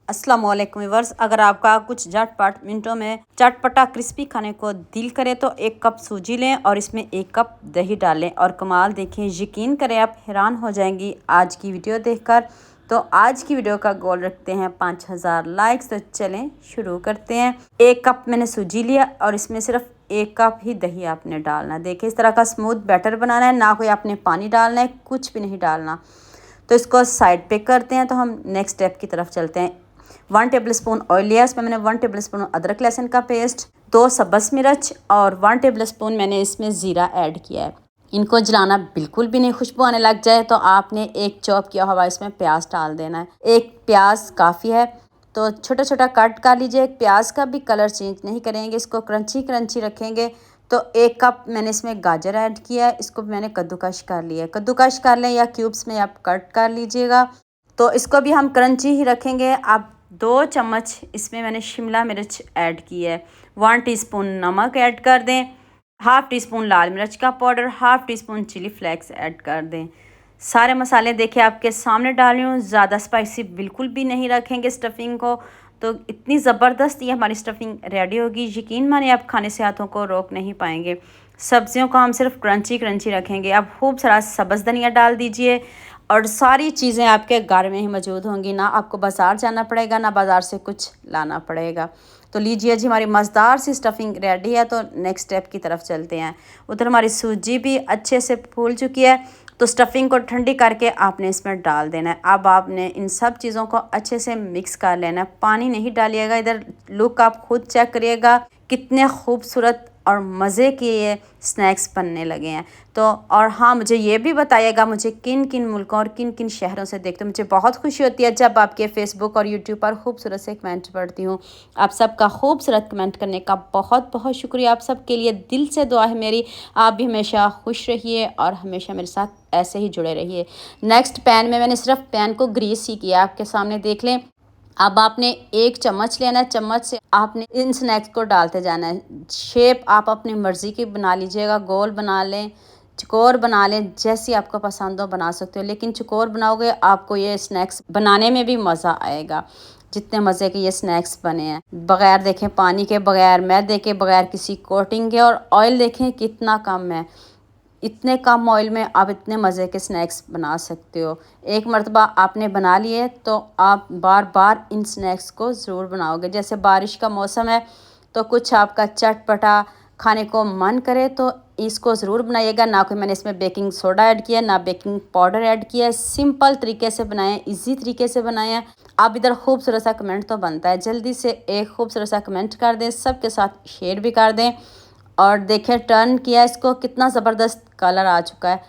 अस्सलाम वालेकुम व्यूअर्स, अगर आपका कुछ झटपट मिनटों में चटपटा क्रिस्पी खाने को दिल करे तो 1 कप सूजी लें और इसमें 1 कप दही डालें और कमाल देखें। यकीन करें आप हैरान हो जाएंगी आज की वीडियो देखकर। तो आज की वीडियो का गोल रखते हैं 5000 लाइक्स। तो चलें शुरू करते हैं। 1 कप मैंने सूजी लिया और इसमें सिर्फ 1 कप ही दही आपने डालना। देखिए इस तरह का स्मूथ बैटर बनाना है, ना कोई आपने पानी डालना है, कुछ भी नहीं डालना। तो इसको साइड पे करते हैं। तो हम नेक्स्ट स्टेप की तरफ चलते हैं। 1 टेबलस्पून ऑयल लिया, इसमें मैंने 1 टेबलस्पून अदरक लहसुन का पेस्ट, 2 सब्ज़ मिर्च और 1 टेबलस्पून मैंने इसमें ज़ीरा ऐड किया है। इनको जलाना बिल्कुल भी नहीं, खुशबू आने लग जाए तो आपने एक चॉप किया हुआ इसमें प्याज डाल देना है। एक प्याज काफ़ी है, तो छोटा छोटा कट कर लीजिए। प्याज का भी कलर चेंज नहीं करेंगे, इसको क्रंची क्रंची रखेंगे। तो 1 कप मैंने इसमें गाजर ऐड किया है, इसको मैंने कद्दूकश कर लिया है। कद्दूकश कर लें या क्यूब्स में आप कट कर लीजिएगा। तो इसको भी हम क्रंची ही रखेंगे। अब 2 चम्मच इसमें मैंने शिमला मिर्च ऐड की है। 1 टीस्पून नमक ऐड कर दें, हाफ़ टी स्पून लाल मिर्च का powder, half teaspoon chilli flakes add कर दें। सारे मसाले देखिए आपके सामने डाल रही हूँ। ज़्यादा स्पाइसी बिल्कुल भी नहीं रखेंगे स्टफिंग को। तो इतनी ज़बरदस्त ये हमारी स्टफिंग रेडी होगी, यकीन मानिए आप खाने से हाथों को रोक नहीं पाएंगे। सब्जियों को हम सिर्फ क्रंची क्रंची रखेंगे। अब खूब सारा सब्ज़ धनिया डाल दीजिए और सारी चीज़ें आपके घर में ही मौजूद होंगी, ना आपको बाज़ार जाना पड़ेगा, ना बाज़ार से कुछ लाना पड़ेगा। तो लीजिए जी, हमारी मज़ेदार सी स्टफिंग रेडी है। तो नेक्स्ट स्टेप की तरफ चलते हैं। उधर हमारी सूजी भी अच्छे से फूल चुकी है, तो स्टफिंग को ठंडी करके आपने इसमें डाल देना है। अब आपने इन सब चीज़ों को अच्छे से मिक्स कर लेना है, पानी नहीं डालिएगा। इधर लुक आप खुद चेक करिएगा कितने खूबसूरत और मज़े के ये स्नैक्स बनने लगे हैं। तो और हाँ, मुझे ये भी बताइएगा मुझे किन किन मुल्कों और किन किन शहरों से देखते हो। मुझे बहुत खुशी होती है जब आपके फ़ेसबुक और यूट्यूब पर खूबसूरत से कमेंट पढ़ती हूँ। आप सबका खूबसूरत कमेंट करने का बहुत बहुत शुक्रिया। आप सबके लिए दिल से दुआ है मेरी। आप भी हमेशा खुश रहिए और हमेशा मेरे साथ ऐसे ही जुड़े रहिए। नेक्स्ट पैन में मैंने सिर्फ पैन को ग्रीस ही किया, आपके सामने देख लें। अब आपने 1 चम्मच लेना है, चम्मच से आपने इन स्नैक्स को डालते जाना है। शेप आप अपनी मर्ज़ी की बना लीजिएगा, गोल बना लें, चौकोर बना लें, जैसी आपको पसंद हो बना सकते हो। लेकिन चौकोर बनाओगे आपको ये स्नैक्स बनाने में भी मज़ा आएगा। जितने मज़े के ये स्नैक्स बने हैं, बग़ैर देखें पानी के, बग़ैर मैदे के, बग़ैर किसी कोटिंग के, और ऑयल देखें कितना कम है। इतने कम ऑयल में आप इतने मज़े के स्नैक्स बना सकते हो। एक मर्तबा आपने बना लिए तो आप बार बार इन स्नैक्स को ज़रूर बनाओगे। जैसे बारिश का मौसम है तो कुछ आपका चटपटा खाने को मन करे तो इसको ज़रूर बनाइएगा। ना कोई मैंने इसमें बेकिंग सोडा ऐड किया, ना बेकिंग पाउडर ऐड किया है। सिंपल तरीके से बनाएं, इजी तरीके से बनाएं। आप इधर खूबसूरत सा कमेंट तो बनता है, जल्दी से एक खूबसूरत सा कमेंट कर दें, सबके साथ शेयर भी कर दें। और देखें टर्न किया इसको, कितना ज़बरदस्त कलर आ चुका है।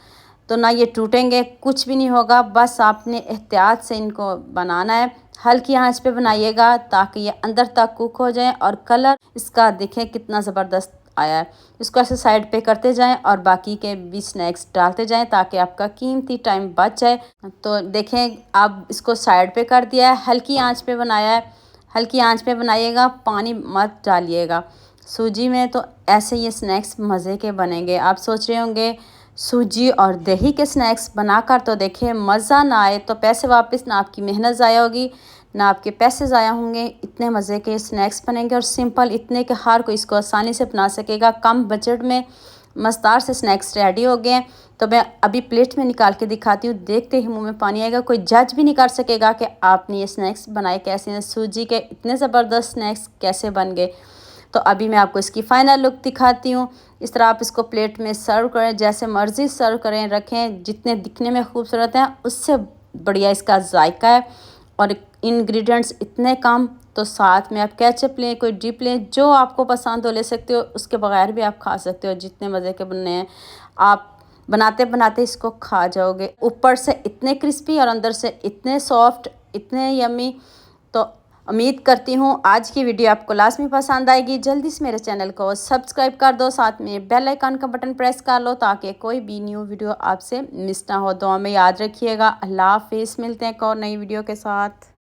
तो ना ये टूटेंगे, कुछ भी नहीं होगा। बस आपने एहतियात से इनको बनाना है। हल्की आंच पे बनाइएगा ताकि ये अंदर तक कुक हो जाए। और कलर इसका देखें कितना ज़बरदस्त आया है। इसको ऐसे साइड पे करते जाएं और बाकी के भी स्नैक्स डालते जाएं ताकि आपका कीमती टाइम बच जाए। तो देखें अब इसको साइड पे कर दिया है, हल्की आंच पे बनाया है। हल्की आंच पे बनाइएगा, पानी मत डालिएगा सूजी में। तो ऐसे ये स्नैक्स मज़े के बनेंगे। आप सोच रहे होंगे सूजी और दही के स्नैक्स बनाकर तो देखें, मज़ा ना आए तो पैसे वापस, ना आपकी मेहनत ज़ाया होगी, ना आपके पैसे ज़ाया होंगे। इतने मज़े के स्नैक्स बनेंगे और सिंपल इतने कि हर कोई इसको आसानी से बना सकेगा। कम बजट में मज़ेदार से स्नैक्स रेडी हो गए हैं। तो मैं अभी प्लेट में निकाल के दिखाती हूँ। देखते ही मुंह में पानी आएगा। कोई जज भी नहीं कर सकेगा कि आपने ये स्नैक्स बनाए कैसे हैं। सूजी के इतने ज़बरदस्त स्नैक्स कैसे बन गए। तो अभी मैं आपको इसकी फ़ाइनल लुक दिखाती हूँ। इस तरह आप इसको प्लेट में सर्व करें, जैसे मर्ज़ी सर्व करें, रखें। जितने दिखने में खूबसूरत हैं उससे बढ़िया इसका जायका है। और इंग्रेडिएंट्स इतने कम, तो साथ में आप केचप लें, कोई डिप लें, जो आपको पसंद हो ले सकते हो। उसके बगैर भी आप खा सकते हो। जितने मज़े के बनने हैं, आप बनाते बनाते इसको खा जाओगे। ऊपर से इतने क्रिस्पी और अंदर से इतने सॉफ्ट, इतने यम्मी। तो उम्मीद करती हूँ आज की वीडियो आपको लाजमी पसंद आएगी। जल्दी से मेरे चैनल को सब्सक्राइब कर दो, साथ में बेल आइकन का बटन प्रेस कर लो ताकि कोई भी न्यू वीडियो आपसे मिस ना हो। दुआ में याद रखिएगा। अल्लाह हाफिज़, मिलते हैं एक और नई वीडियो के साथ।